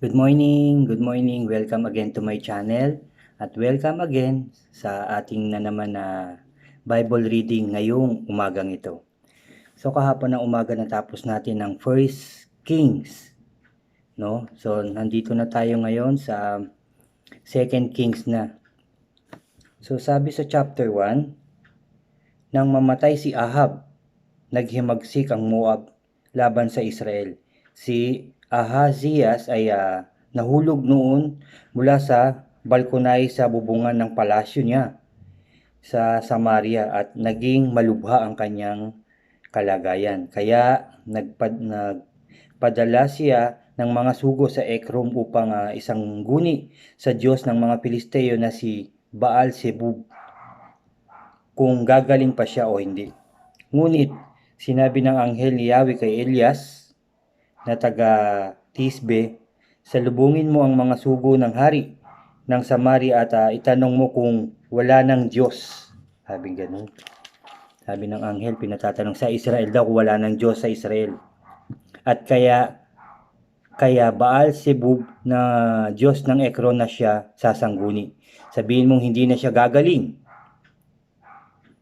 Good morning, welcome again to my channel at welcome again sa ating na naman na Bible reading ngayong umagang ito. So kahapon ng umaga natapos natin ang First Kings, no? So nandito na tayo ngayon sa Second Kings na. So sabi sa chapter 1, nang mamatay si Ahab, naghimagsik ang Moab laban sa Israel. Si Ahazias ay nahulog noon mula sa balkonay sa bubungan ng palasyo niya sa Samaria at naging malubha ang kanyang kalagayan. Kaya nagpadala siya ng mga sugo sa Ekrom upang isang guni sa Diyos ng mga Pilisteo na si Baal-Zebub kung gagaling pa siya o hindi. Ngunit sinabi ng anghel ni Yahweh kay Elias na taga Tisbe, salubungin mo ang mga sugo ng hari ng Samaria at itanong mo kung wala ng Diyos. Sabi ganun. Sabi ng anghel, pinatatanong sa Israel daw kung wala ng Diyos sa Israel. At kaya Baal-Zebub na Diyos ng Ekron na siya sasangguni. Sabihin mong hindi na siya gagaling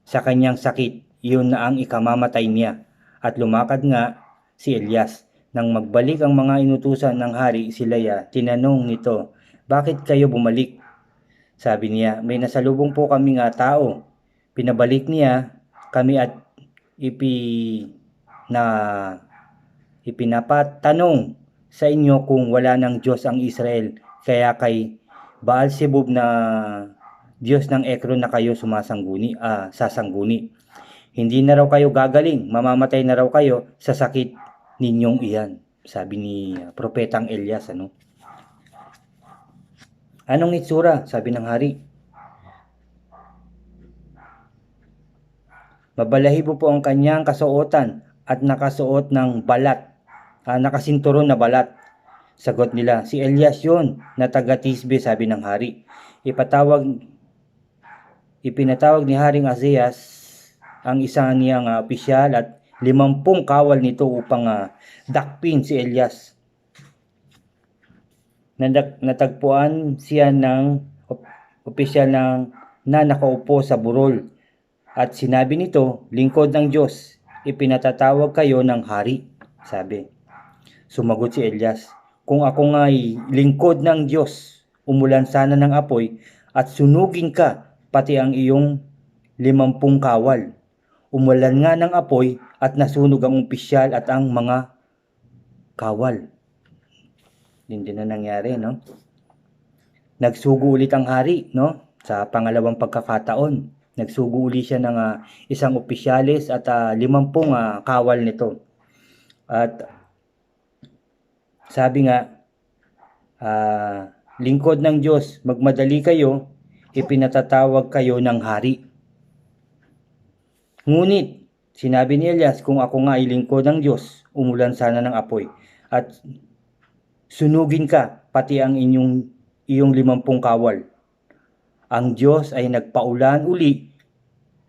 sa kanyang sakit, iyon na ang ikamamatay niya. At lumakad nga si Elias. Nang magbalik ang mga inutusan ng hari, sila'y tinanong nito, bakit kayo bumalik? Sabi niya, may nasalubong po kami tao. Pinabalik niya kami at ipinapatanong sa inyo kung wala ng Diyos ang Israel. Kaya kay Baal-Zebub na Diyos ng Ekron na kayo sasangguni. Hindi na raw kayo gagaling, mamamatay na raw kayo sa sakit ninyong iyan. Sabi ni Propetang Elias. Anong itsura? Sabi ng hari. Mabalahibo po ang kanyang kasuotan at nakasuot ng balat, nakasinturon na balat. Sagot nila, si Elias yun na taga Tisbe, sabi ng hari. Ipinatawag ni Haring Ahazias ang isang niyang opisyal at 50 kawal nito upang dakpin si Elias. Natagpuan siya ng opisyal na nakaupo sa burol at sinabi nito, lingkod ng Diyos, ipinatatawag kayo ng hari, sabi. Sumagot si Elias, kung ako nga'y lingkod ng Diyos, umulan sana ng apoy at sunugin ka pati ang iyong 50 kawal. Umulan nga ng apoy at nasunog ang opisyal at ang mga kawal. Hindi na nangyari, no? Nagsugo ulit ang hari, no? Sa pangalawang pagkakataon. Nagsugo ulit siya ng isang opisyalis at 50 kawal nito. At sabi nga, lingkod ng Diyos, magmadali kayo, ipinatatawag kayo ng hari. Ngunit, sinabi ni Elias, kung ako nga ay lingkod ng Diyos, umulan sana ng apoy at sunugin ka pati ang iyong 50 kawal. Ang Diyos ay nagpaulan uli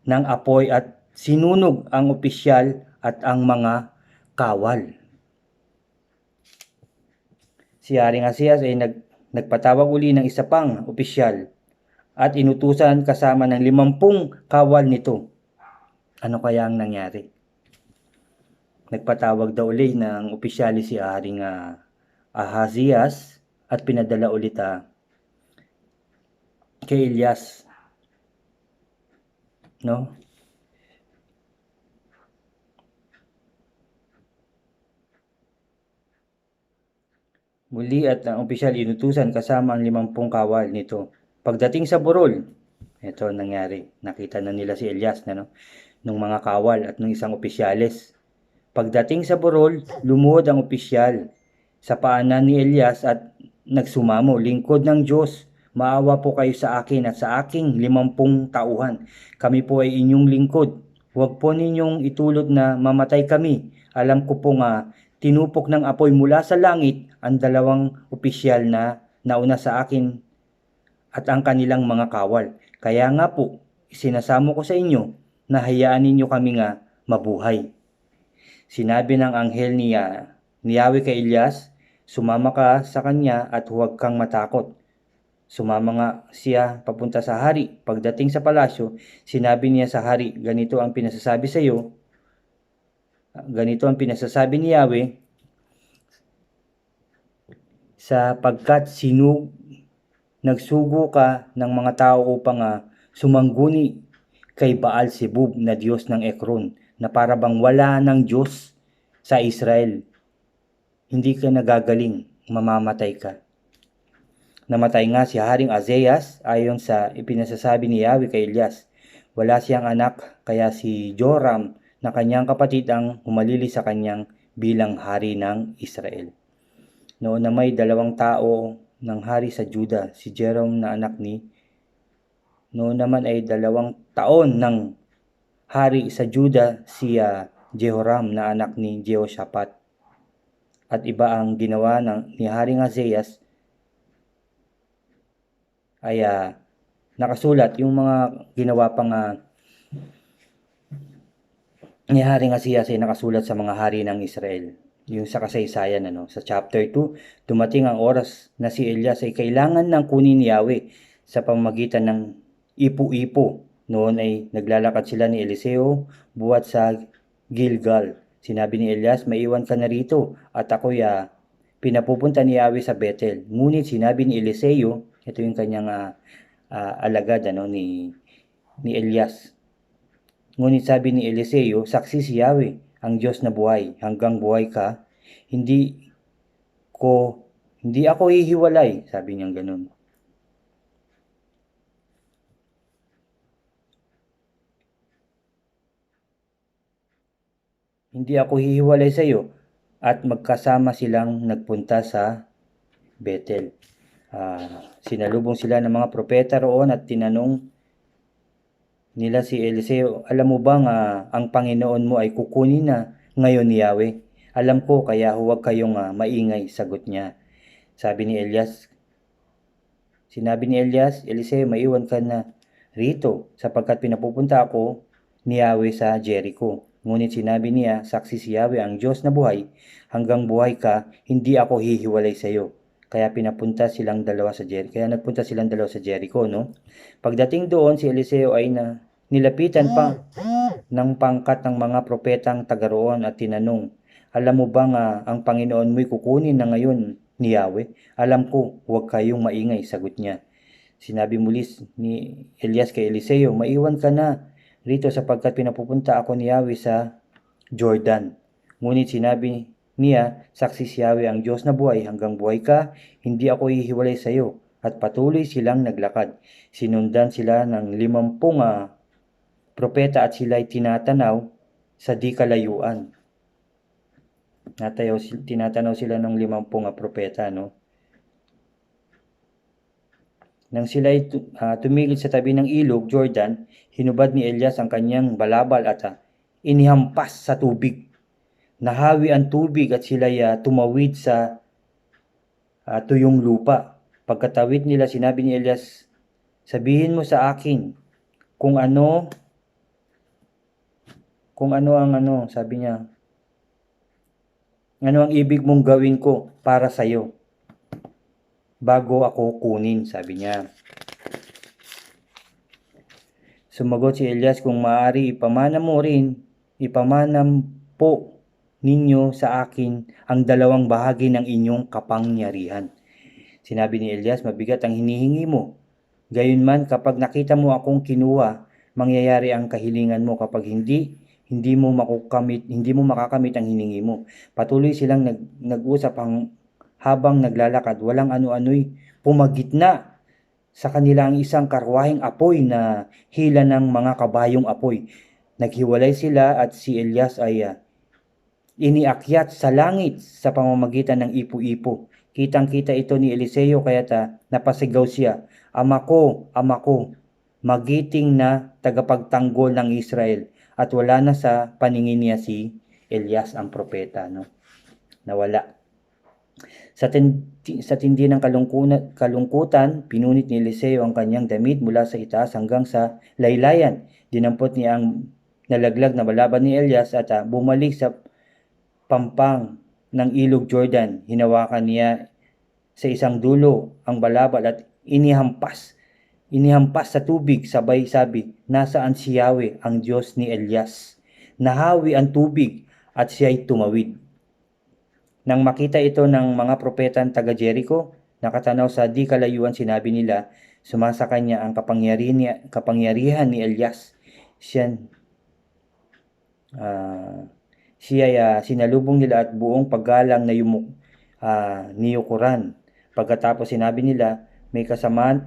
ng apoy at sinunog ang opisyal at ang mga kawal. Si Haring Ahazias ay nagpatawag uli ng isa pang opisyal at inutusan kasama ng 50 kawal nito. Ano kaya ang nangyari? Nagpatawag daw ulit ng opisyali si Haring Ahazias at pinadala ulit kay Elias. No? Muli at ang opisyal inutusan kasama ang 50 kawal nito. Pagdating sa burol, ito nangyari. Nakita na nila si Elias nung mga kawal at ng isang opisyales. Pagdating sa burol, lumuhod ang opisyal sa paanan ni Elias at nagsumamo, lingkod ng Diyos, maawa po kayo sa akin at sa aking 50 tauhan. Kami po ay inyong lingkod. Huwag po ninyong itulot na mamatay kami. Alam ko po tinupok ng apoy mula sa langit ang 2 opisyal na nauna sa akin at ang kanilang mga kawal. Kaya nga po, sinasamo ko sa inyo na hayaan ninyo kami mabuhay. Sinabi ng anghel ni Yahweh kay Elias, Sumama ka sa kanya at huwag kang matakot. Sumama nga siya papunta sa hari. Pagdating sa palasyo, sinabi niya sa hari, ganito ang pinasasabi sa iyo, ganito ang pinasasabi ni Yahweh, sapagkat nagsugo ka ng mga tao upang sumangguni kay Baal Zebub na Diyos ng Ekron, na para bang wala ng Diyos sa Israel. Hindi ka nagagaling, mamamatay ka. Namatay nga si Haring Azaeas ayon sa ipinasasabi ni Yahweh kay Elias. Wala siyang anak, kaya si Joram na kanyang kapatid ang humalili sa kanyang bilang hari ng Israel. Noon na may 2 tao ng hari sa Juda, si Jerom na anak ni. Noon naman ay 2 taon ng hari sa Juda, si Jehoram na anak ni Jehoshaphat. At iba ang ginawa ni Haring Azaeas ay nakasulat yung mga ginawa pang ni Haring Azaeas ay nakasulat sa mga hari ng Israel. Yung sa kasaysayan, sa chapter 2, dumating ang oras na si Elias ay kailangan ng kunin ni Yahweh sa pamamagitan ng ipo-ipo. Noon ay naglalakad sila ni Eliseo buwat sa Gilgal. Sinabi ni Elias, maiwan ka na rito at ako'y pinapupunta ni Yahweh sa Bethel. Ngunit sinabi ni Eliseo, ito yung kanyang alagad ni Elias. Ngunit sabi ni Eliseo, saksi si Yahweh, ang Diyos na buhay, hanggang buhay ka, hindi ako hihiwalay, sabi niyang ganun. Hindi ako hihiwalay sa iyo, at magkasama silang nagpunta sa Bethel. Sinalubong sila ng mga propeta roon at tinanong nila si Eliseo, alam mo bang ang Panginoon mo ay kukunin na ngayon ni Yahweh? Alam ko, kaya huwag kayong maingay, sagot niya. Sinabi ni Elias, Eliseo, maiwan ka na rito sapagkat pinapupunta ako ni Yahweh sa Jericho. Ngunit sinabi niya, saksi si Yahweh, ang Diyos na buhay, hanggang buhay ka, hindi ako hihiwalay sa iyo. Kaya nagpunta silang dalawa sa Jericho, no? Pagdating doon, si Eliseo ay nilapitan pa ng pangkat ng mga propetang taga roon at tinanong, alam mo bang ang Panginoon mo'y kukunin na ngayon ni Yahweh? Alam ko, huwag kayong maingay, sagot niya. Sinabi muli ni Elias kay Eliseo, maiwan ka na rito sapagkat pinapupunta ako ni Yahweh sa Jordan. Ngunit sinabi niya, saksi si Yahweh, ang Diyos na buhay, hanggang buhay ka, hindi ako hihiwalay sa iyo. At patuloy silang naglakad. Sinundan sila ng 50 propeta at sila'y tinatanaw sa di kalayuan. Tinatanaw sila ng 50 propeta, no? Nang sila'y tumigil sa tabi ng ilog, Jordan, hinubad ni Elias ang kanyang balabal at inihampas sa tubig. Nahawi ang tubig at sila'y tumawid sa tuyong lupa. Pagkatawid nila, sinabi ni Elias, sabihin mo sa akin kung ano ang sabi niya, ano ang ibig mong gawin ko para sa iyo bago ako kunin, sabi niya. Sumagot si Elias, kung maaari ipamanam po ninyo sa akin ang 2 bahagi ng inyong kapangyarihan. Sinabi ni Elias, mabigat ang hinihingi mo. Gayunman, kapag nakita mo akong kinuha, mangyayari ang kahilingan mo. Kapag hindi mo makakamit ang hiningi mo. Patuloy silang nag-usap habang naglalakad. Walang ano-ano'y pumagitna sa kanila ang isang karwaheng apoy na hila ng mga kabayong apoy. Naghiwalay sila at si Elias ay iniakyat sa langit sa pamamagitan ng ipo-ipo. Kitang-kita ito ni Eliseo kaya't napasigaw siya, Ama ko, magiting na tagapagtanggol ng Israel. At wala na sa paningin niya si Elias ang propeta, no? Nawala. Sa tindi ng kalungkutan, pinunit ni Eliseo ang kanyang damit mula sa itaas hanggang sa laylayan. Dinampot niya ang nalaglag na balaban ni Elias at bumalik sa pampang ng ilog Jordan. Hinawakan niya sa isang dulo ang balabal at inihampas sa tubig. Sabay sabi, "Nasaan si Yahweh, ang Diyos ni Elias?" Nahawi ang tubig at siya'y tumawid. Nang makita ito ng mga propetang taga Jericho, nakatanaw sa di kalayuan, sinabi nila, "Sumasa kanya ang kapangyarihan ni Elias." Siya, sinalubong nila at buong paggalang na niyukuran. Pagkatapos sinabi nila, "May kasamaan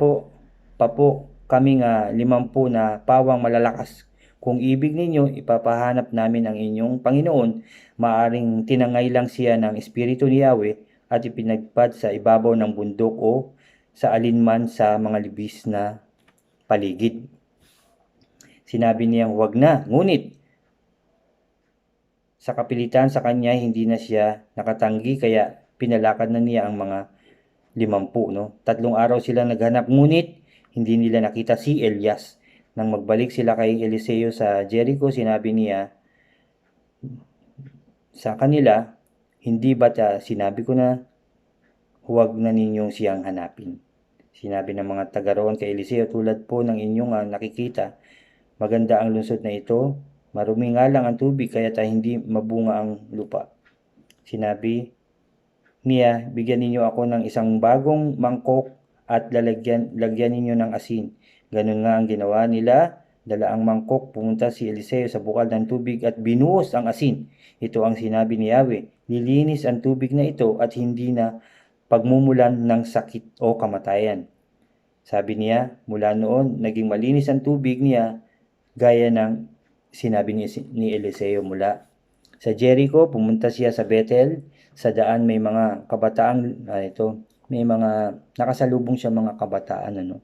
pa po kaming 50 na pawang malalakas. Kung ibig ninyo, ipapahanap namin ang inyong Panginoon." Maaring tinangay lang siya ng Espiritu ni Yahweh at ipinagpad sa ibabaw ng bundok o sa alinman sa mga libis na paligid. Sinabi niyang huwag na, ngunit sa kapilitan sa kanya hindi na siya nakatanggi, kaya pinalakad na niya ang mga 50. No? 3 araw sila naghanap, ngunit hindi nila nakita si Elias. Nang magbalik sila kay Eliseo sa Jericho, sinabi niya sa kanila, "Hindi ba't sinabi ko na huwag na ninyong siyang hanapin?" Sinabi ng mga taga roon kay Eliseo, "Tulad po ng inyong nakikita, maganda ang lungsod na ito. Marumi nga lang ang tubig, kaya hindi mabunga ang lupa." Sinabi niya, "Bigyan ninyo ako ng isang bagong mangkok at lagyan ninyo ng asin." Ganun nga ang ginawa nila. Dala ang mangkok, pumunta si Eliseo sa bukal ng tubig at binuhos ang asin. Ito ang sinabi ni Yahweh, "Lilinis ang tubig na ito at hindi na pagmumulan ng sakit o kamatayan." Sabi niya, mula noon, naging malinis ang tubig niya gaya ng sinabi ni Eliseo. Mula sa Jericho, pumunta siya sa Bethel. Sa daan may mga kabataang, may mga nakasalubong siya mga kabataan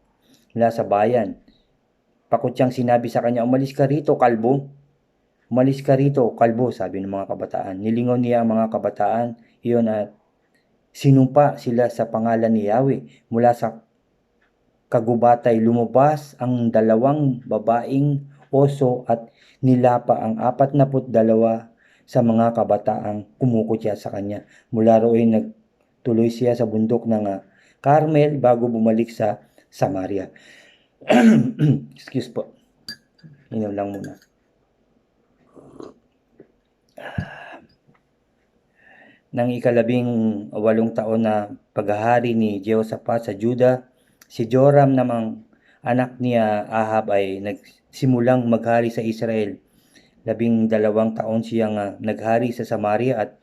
mula sa bayan. Pakutyang sinabi sa kanya, "Umalis ka rito, kalbo. Umalis ka rito, kalbo," sabi ng mga kabataan. Nilingaw niya ang mga kabataan iyon at sinumpa sila sa pangalan ni Yahweh. Mula sa kagubatay lumabas ang 2 babaeng oso at nilapa ang 42 sa mga kabataang kumukutya sa kanya. Mula roon nagtuloy siya sa bundok ng Carmel bago bumalik sa Samaria. Excuse po. Inom lang muna. Nang 18 taon na paghahari ni Jehoshaphat sa Juda, si Joram namang anak ni Ahab ay nagsimulang maghari sa Israel. 12 taon siyang naghari sa Samaria at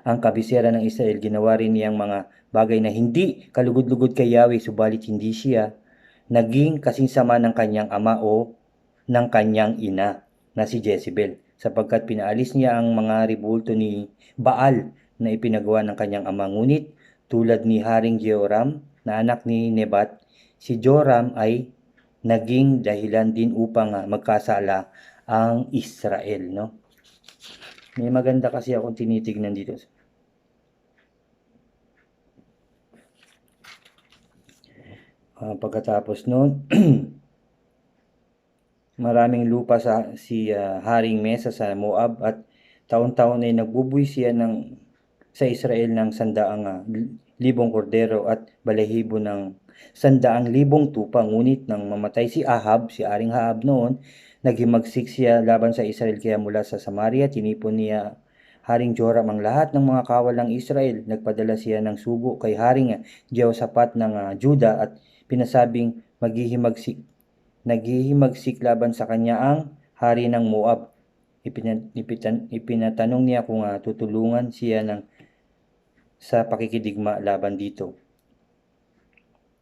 ang kabisera ng Israel. Ginawa rin niyang mga bagay na hindi kalugod-lugod kay Yahweh, subalit hindi siya naging kasing sama ng kanyang ama o ng kanyang ina na si Jezebel, sapagkat pinaalis niya ang mga ribulto ni Baal na ipinagawa ng kanyang ama. Ngunit tulad ni Haring Jehoram na anak ni Nebat, si Joram ay naging dahilan din upang magkasala ang Israel. No? May maganda kasi akong tinitignan dito. Pagkatapos noon, maraming lupa si Haring Mesa sa Moab at taon-taon ay nagbubuy siya sa Israel ng 100,000 kordero at balahibo ng 100,000 tupa. Ngunit nang mamatay si Haring Ahab noon, naghimagsik siya laban sa Israel, kaya mula sa Samaria tinipon niya Haring Joram ang lahat ng mga kawal ng Israel. Nagpadala siya ng sugo kay Haring Jehoshaphat ng Juda at pinasabing naghihimagsik laban sa kanya ang hari ng Moab. Ipinatanong niya kung tutulungan siya sa pakikidigma laban dito.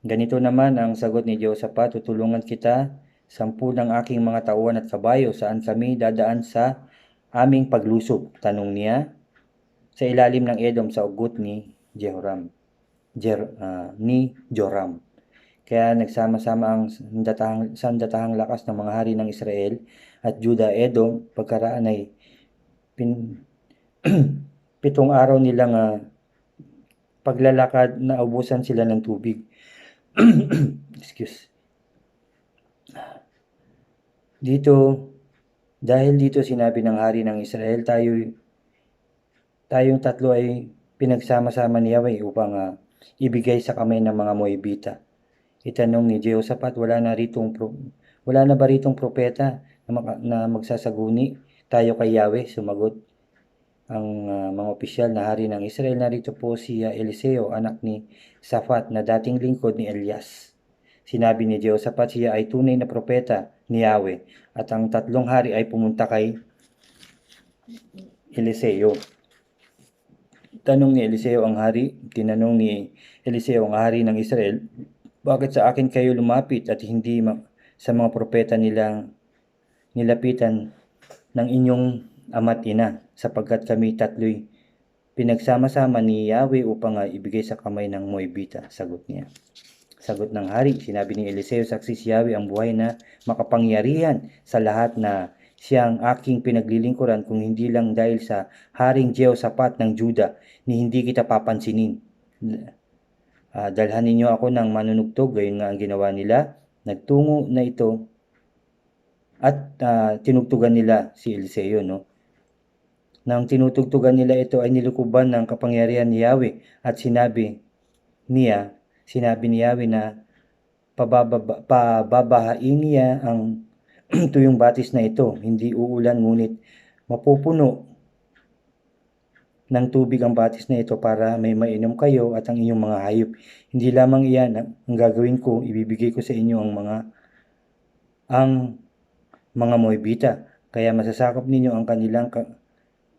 Ganito naman ang sagot ni Jehoshaphat, "Tutulungan kita, 10 ng aking mga tauhan at kabayo. Saan kami dadaan sa aming paglusob?" Tanong niya. Sa ilalim ng Edom, sa ugot ni Joram. Kaya nagsama-sama ang sandatahang lakas ng mga hari ng Israel at Juda, Edom. Pagkaraan ay 7 araw nilang paglalakad, naubusan sila ng tubig. Excuse. Dahil dito sinabi ng hari ng Israel, tayong tatlo ay pinagsama-sama ni Yahweh upang ibigay sa kamay ng mga Moabita. Itanong ni Jehoshaphat, wala na ba ritong propeta na magsasaguni tayo kay Yahweh? Sumagot ang mga opisyal na hari ng Israel, narito po si Eliseo, anak ni Shaphat na dating lingkod ni Elias. Sinabi ni Jehoshaphat, siya ay tunay na propeta ni Yahweh, at ang tatlong hari ay pumunta kay Eliseo. Tinanong ni Eliseo ang hari ng Israel, bakit sa akin kayo lumapit at hindi sa mga propeta nilang nilapitan ng inyong ama't ina, sapagkat kami tatlo'y pinagsama-sama ni Yahweh upang ibigay sa kamay ng Moabita. Sagot ng hari, sinabi ni Eliseo, saksi si Yahweh ang buhay na makapangyarihan sa lahat na siyang aking pinaglilingkuran, kung hindi lang dahil sa haring Jehoshaphat ng Juda ni hindi kita papansinin. Dalhan ninyo ako ng manunugtog. Gayon nga ang ginawa nila. Nagtungo na ito at tinugtugan nila si Eliseo, no? Nang tinutugtugan nila ito ay nilukuban ng kapangyarihan ni Yahweh at sinabi ni Yahweh na pababahain niya ang tuyong batis na ito. Hindi uulan ngunit mapupuno ng tubig ang batis na ito para may mainom kayo at ang inyong mga hayop. Hindi lamang iyan ang gagawin ko, ibibigay ko sa inyo ang mga Moabita. Kaya masasakop ninyo ang kanilang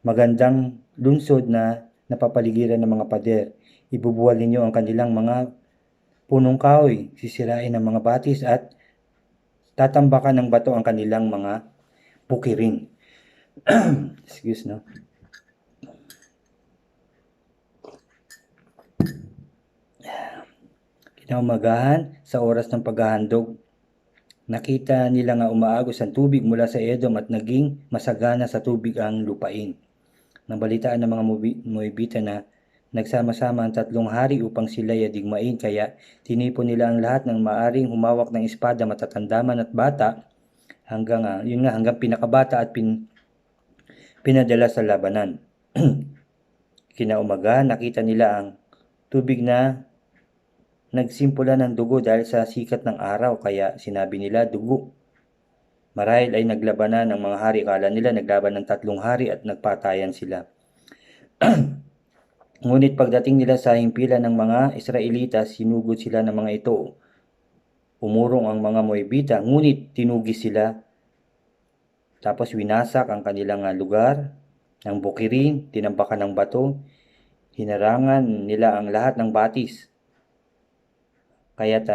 magandang lungsod na napapaligiran ng mga pader. Ibubuwal ninyo ang kanilang mga punong kahoy, sisirain ang mga batis at tatambakan ng bato ang kanilang mga bukirin. Excuse no. Kinaumagahan sa oras ng paghahandog, nakita nila nga umaagos ang tubig mula sa Edom at naging masagana sa tubig ang lupain. Nabalitaan ng mga Moabita na nagsama-sama ang tatlong hari upang sila'y digmain, kaya tinipon nila ang lahat ng maaring humawak ng espada, matatandaman at bata, hanggang pinakabata at pinadala sa labanan. Kinaumagahan, nakita nila ang tubig na nagsimpulan ng dugo dahil sa sikat ng araw, kaya sinabi nila, dugo. Marahil ay naglabanan ng mga hari. Akala nila naglaban ng tatlong hari at nagpatayan sila. Ngunit pagdating nila sa himpilan ng mga Israelita, sinugod sila ng mga ito. Umurong ang mga Moabita, ngunit tinugis sila. Tapos winasak ang kanilang lugar ng bukirin, tinambakan ng bato, hinarangan nila ang lahat ng batis. Kaya't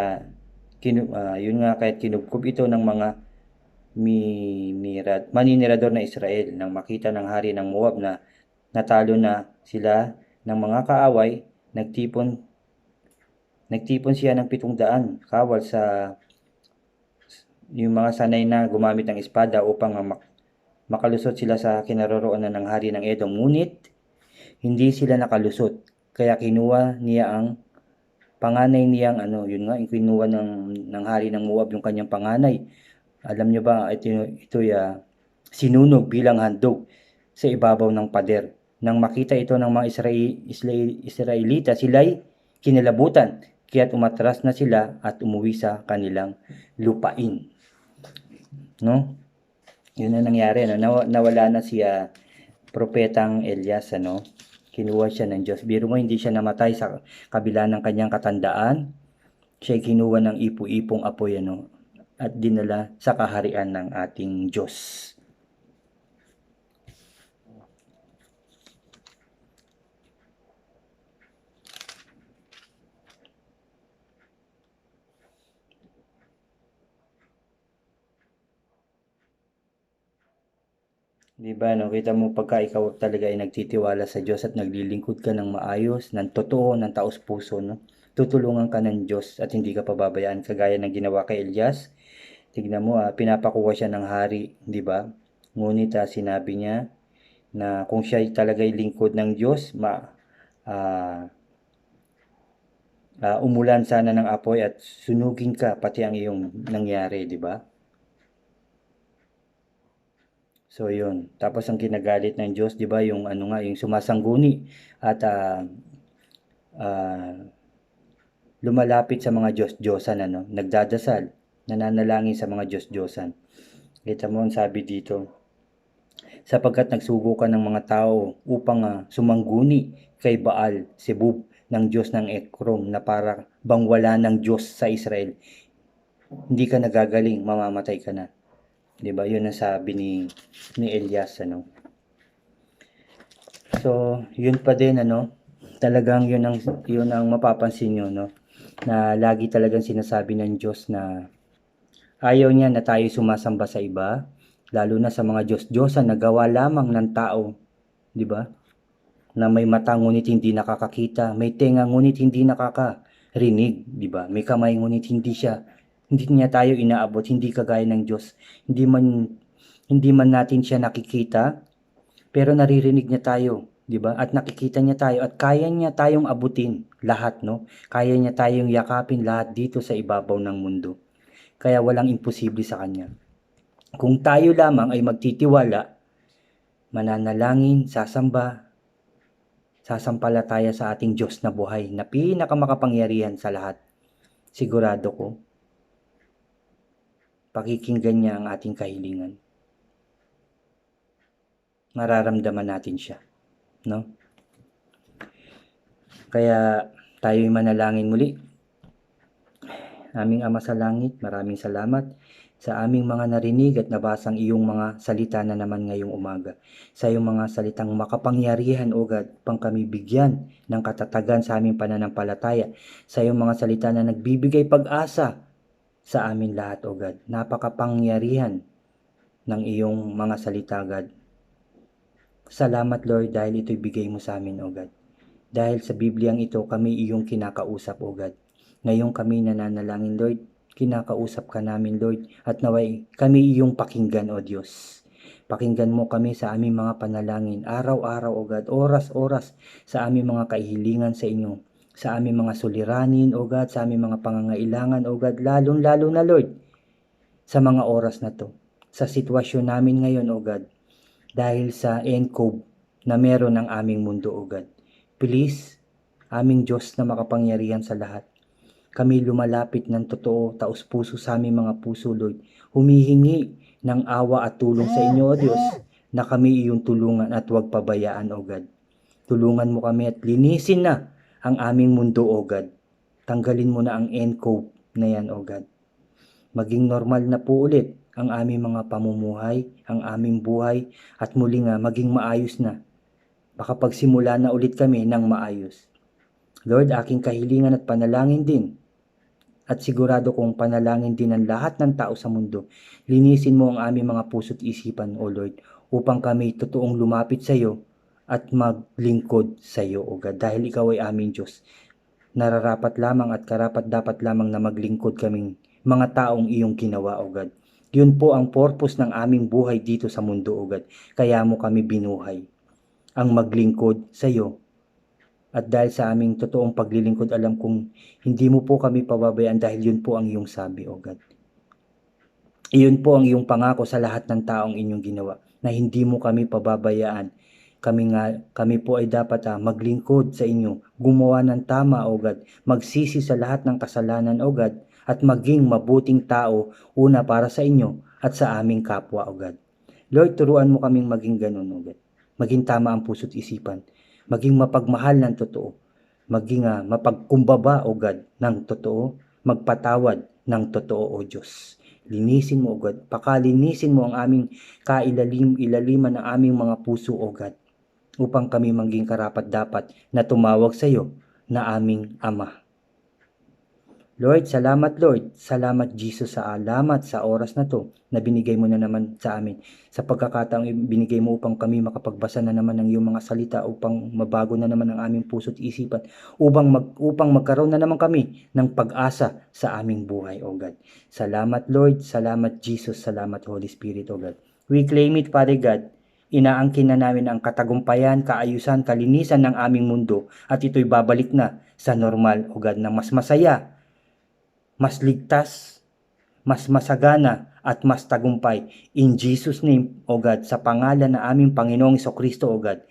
kinubkob ito ng mga maninirador na Israel. Nang makita ng hari ng Moab na natalo na sila ng mga kaaway, nagtipon siya ng 700 kawal sa yung mga sanay na gumamit ng espada upang makalusot sila sa kinaroroonan ng hari ng Edom. Ngunit hindi sila nakalusot, kaya kinuha niya ang panganay niyang kinuha ng hari ng Moab yung kanyang panganay. Alam niyo ba, ito'y sinunog bilang handog sa ibabaw ng pader. Nang makita ito ng mga Israelita, sila'y kinilabutan, kaya't umatras na sila at umuwi sa kanilang lupain. No? Yun ang nangyari, no? Nawala na siya propetang Elias, kinuha siya ng Diyos. Biro mo, hindi siya namatay sa kabila ng kanyang katandaan. Siya'y kinuha ng ipo-ipong apoy, at dinala sa kaharian ng ating Diyos. Diba, kita mo pagka ikaw talaga ay nagtitiwala sa Diyos at naglilingkod ka ng maayos, ng totoo, ng taos puso, tutulungan ka ng Diyos at hindi ka pababayaan, kagaya ng ginawa kay Elias. Tignan mo, pinapakuha siya ng hari, di ba? Ngunit sinabi niya na kung siya talaga ay lingkod ng Diyos, umulan sana ng apoy at sunugin ka pati ang iyong nangyari, di ba? So yun. Tapos ang kinagalit ng Diyos, 'di ba, yung ano nga, yung sumasangguni at ah, lumalapit sa mga Diyos-Diyosan, ano, nagdadasal, nananalangin sa mga Diyos-Diyosan. Kita mo ang sabi dito, sapagkat nagsugo ka ng mga tao upang sumangguni kay Baal, Zebub, ng Diyos ng Ekron, na para bang wala ng Diyos sa Israel. Hindi ka nagagaling, mamamatay ka na. 'Di ba? 'Yun ang sabi ni Elias, ano. So, 'yun pa din, ano. Talagang 'yun ang mapapansin niyo, no, na lagi talagang sinasabi ng Diyos na ayaw niya na tayo sumasamba sa iba, lalo na sa mga Diyos-Diyosan na gawa lamang ng tao, 'di ba? Na may mata ngunit hindi nakakakita, may tenga ngunit hindi nakakarinig, 'di ba? May kamay ngunit hindi niya tayo inaabot, hindi kagaya ng Diyos. Hindi man natin siya nakikita, pero naririnig niya tayo, 'di ba? At nakikita niya tayo at kaya niya tayong abutin lahat, no? Kaya niya tayong yakapin lahat dito sa ibabaw ng mundo. Kaya walang imposible sa kanya. Kung tayo lamang ay magtitiwala, mananalangin, sasampalataya sa ating Diyos na buhay na pinakamakapangyarihan sa lahat, sigurado ko, pakikinggan niya ang ating kahilingan. Mararamdaman natin siya, no? Kaya tayo'y manalangin muli. Aming Ama sa langit, maraming salamat sa aming mga narinig at nabasang iyong mga salita na naman ngayong umaga. Sa iyong mga salitang makapangyarihan, O God, pang kami bigyan ng katatagan sa aming pananampalataya. Sa iyong mga salita na nagbibigay pag-asa sa amin lahat, O God. Napakapangyarihan ng iyong mga salita, God. Salamat, Lord, dahil ito'y bigay mo sa amin, O God. Dahil sa Bibliang ito, kami iyong kinakausap, O God. Ngayon kami nananalangin, Lord, kinakausap ka namin, Lord, at naway kami iyong pakinggan, O Diyos. Pakinggan mo kami sa aming mga panalangin, araw-araw, O God, oras-oras, sa aming mga kahilingan sa inyo, sa aming mga suliranin, O God, sa aming mga pangangailangan, O God, lalong-lalo na, Lord, sa mga oras na to, sa sitwasyon namin ngayon, O God, dahil sa encode na meron ng aming mundo, O God. Please, aming Diyos na makapangyarihan sa lahat, kami lumalapit ng totoo, taos-puso sa aming mga puso, Lord. Humihingi ng awa at tulong sa inyo, O Diyos, na kami iyong tulungan at huwag pabayaan, O God. Tulungan mo kami at linisin na ang aming mundo, O God. Tanggalin mo na ang encode na yan, O God. Maging normal na po ulit ang aming mga pamumuhay, ang aming buhay, at muli nga maging maayos na. Makapagsimula na ulit kami ng maayos. Lord, aking kahilingan at panalangin din, at sigurado kong panalangin din ng lahat ng tao sa mundo. Linisin mo ang aming mga puso't isipan, O Lord, upang kami totoong lumapit sa iyo at maglingkod sa iyo, O God, dahil ikaw ay aming Diyos. Nararapat lamang at karapat dapat lamang na maglingkod kaming mga taong iyong ginawa, O God. Yun po ang purpose ng aming buhay dito sa mundo, O God. Kaya mo kami binuhay, ang maglingkod sa iyo. At dahil sa aming totoong paglilingkod, alam kong hindi mo po kami pababayaan dahil yun po ang iyong sabi, O God. Iyon po ang iyong pangako sa lahat ng taong inyong ginawa, na hindi mo kami pababayaan. Kami po ay dapat maglingkod sa inyo, gumawa ng tama, O God, magsisi sa lahat ng kasalanan, O God, at maging mabuting tao, una para sa inyo at sa aming kapwa, O God. Lord, turuan mo kaming maging ganun, O God. Maging tama ang puso't isipan, maging mapagmahal ng totoo, maging mapagkumbaba, O God, ng totoo, magpatawad ng totoo, O Diyos. Linisin mo, O God, pakalinisin mo ang aming ilaliman ng aming mga puso, O God, upang kami maging karapat-dapat na tumawag sa iyo na aming Ama. Lord, salamat Jesus sa alamat sa oras na to na binigay mo na naman sa amin. Sa pagkakataong binigay mo upang kami makapagbasa na naman ng iyong mga salita, upang mabago na naman ang aming puso't isipan, upang magkaroon na naman kami ng pag-asa sa aming buhay, O God. Salamat Lord, salamat Jesus, salamat Holy Spirit, O God. We claim it, Father God. Inaangkin na namin ang katagumpayan, kaayusan, kalinisan ng aming mundo, at ito'y babalik na sa normal, O God, na mas masaya, mas ligtas, mas masagana at mas tagumpay. In Jesus' name, O God, sa pangalan na aming Panginoong Jesucristo, O God,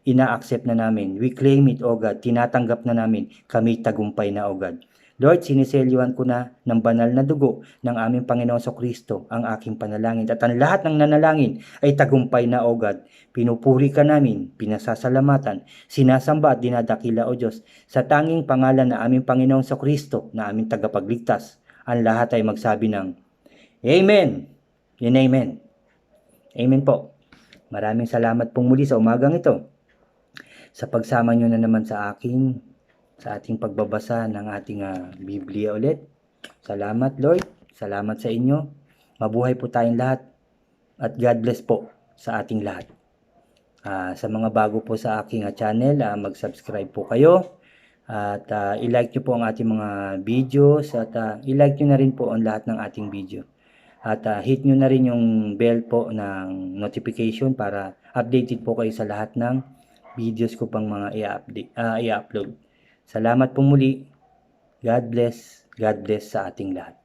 ina-accept na namin. We claim it, O God. Tinatanggap na namin. Kami tagumpay na, O God. Lord, siniselyuhan ko na ng banal na dugo ng aming Panginoong Jesucristo ang aking panalangin. At ang lahat ng nanalangin ay tagumpay na, O God. Pinupuri ka namin, pinasasalamatan, sinasamba at dinadakila, O Diyos, sa tanging pangalan na aming Panginoong Jesucristo na aming tagapagligtas. Ang lahat ay magsabi ng Amen and Amen. Amen po. Maraming salamat pong muli sa umagang ito sa pagsama nyo na naman sa ating pagbabasa ng ating Biblia ulit. Salamat Lord, salamat sa inyo. Mabuhay po tayong lahat at God bless po sa ating lahat. Sa mga bago po sa aking channel, mag-subscribe po kayo at i-like nyo po ang ating mga videos at i-like nyo na rin po ang lahat ng ating video. At hit nyo na rin yung bell po ng notification para updated po kayo sa lahat ng videos ko pang mga i-upload. Salamat po muli. God bless sa ating lahat.